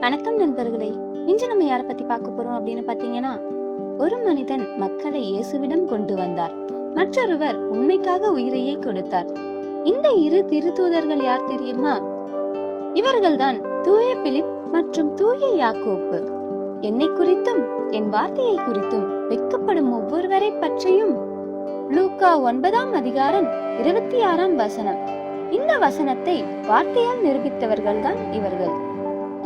வணக்கம் நண்பர்களே. இன்று நம்ம யாரை பத்தி பார்க்க போறோம் அப்படின்னு பாத்தீங்கன்னா, ஒரு மனிதன் மக்களை இயேசுவிடம் கொண்டு வந்தார். மற்றொருவர் உண்மைக்காக உயிரையே கொடுத்தார். இந்த இரு திருத்தூதர்கள் யார் தெரியுமா? இவர்கள்தான் தூய பிலிப் மற்றும் தூய யாக்கோப்பு. என்னை குறித்தும் என் வார்த்தையை குறித்தும் வெட்கப்படும் ஒவ்வொருவரை பற்றியும் லூக்கா 9ஆம் அதிகாரம் 26ஆம் வசனம். இந்த வசனத்தை வார்த்தையால் நிரூபித்தவர்கள் தான் இவர்கள்.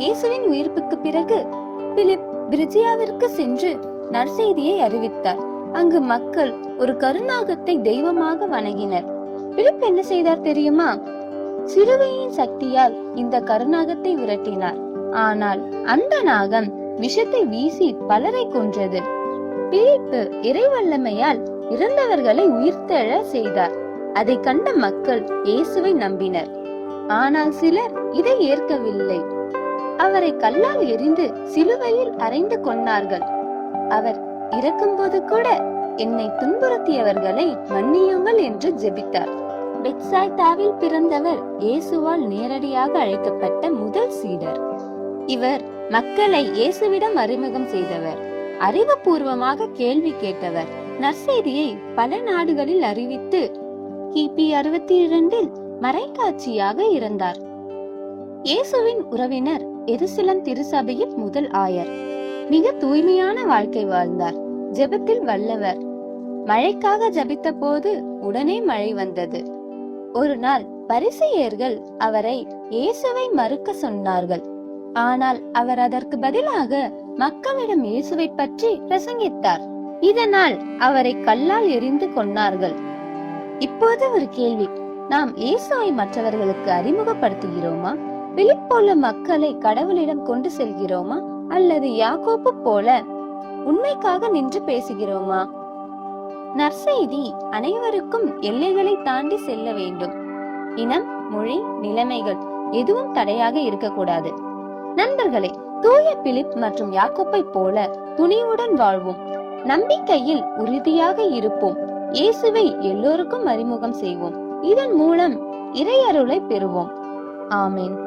இயேசுவின் உயிர்ப்புக்கு பிறகு பிலிப் பிரிஜியாவிற்கு சென்று நற்செய்தியை அறிவித்தார். அங்கு மக்கள் ஒரு கருநாகத்தை தெய்வமாக வணங்கினர். பிலிப் என்ன செய்தார் தெரியுமா? சிலுவையின் சக்தியால் இந்த கருநாகத்தை விரட்டினார். ஆனால் அந்த நாகம் விஷத்தை வீசி பலரை கொன்றது. பிலிப்பு இறைவல்லமையால் இறந்தவர்களை உயிர்த்தெழ செய்தார். அதை கண்ட மக்கள் இயேசுவை நம்பினர். ஆனால் சிலர் இதை ஏற்கவில்லை. அவரை கல்லால் எறிந்து சிலுவையில் அறைந்து கொண்டார்கள். அவர் இறக்கும்போது கூட என்னை துன்புறுத்தியவர்களை மன்னியுங்கள் என்று ஜெபித்தார். பெத்சாய்தாவில் பிறந்தவர் இயேசுவால் நேரடியாக அழைக்கப்பட்ட முதல் சீடர். இவர் மக்களை இயேசுவிடம் அறிமுகம் செய்தவர். அறிவுபூர்வமாக கேள்வி கேட்டவர். நற்செய்தியை பல நாடுகளில் அறிவித்து கிபி 62இல் மறைக்காட்சியாக இருந்தார். இயேசுவின் உறவினர் எருசலேம் திருச்சபையின் முதல் ஆயர். மிக தூய்மையான வாழ்க்கை வாழ்ந்தார். ஜெபத்தில் வல்லவர். மழைக்காக ஜெபித்த போது உடனே மழை வந்தது. ஒரு நாள் பரிசேயர்கள் அவரை இயேசுவை மறுக்க சொன்னார்கள். ஆனால் அவர் அதற்கு பதிலாக மக்களிடம் இயேசுவை பற்றி பிரசங்கித்தார். இதனால் அவரை கல்லால் எறிந்து கொன்னார்கள். இப்போது ஒரு கேள்வி. நாம் இயேசுவை மற்றவர்களுக்கு அறிமுகப்படுத்துகிறோமா? பிலிப் போல மக்களை கடவுளிடம் கொண்டு செல்கிறோமா? அல்லது யாக்கோப்பு போல உண்மைக்காக நின்று பேசுகிறோமா? நற்செய்தி அனைவருக்கும் எல்லைகளை தாண்டி செல்ல வேண்டும். இனம், மொழி, நிலைமைகள் எதுவும் தடையாக இருக்கக்கூடாது. நண்பர்களே, தூய பிலிப் மற்றும் யாக்கோப்பை போல துணிவுடன் வாழ்வோம். நம்பிக்கையில் உறுதியாக இருப்போம். இயேசுவை எல்லோருக்கும் அறிமுகம் செய்வோம். இதன் மூலம் இறையருளை பெறுவோம். ஆமென்.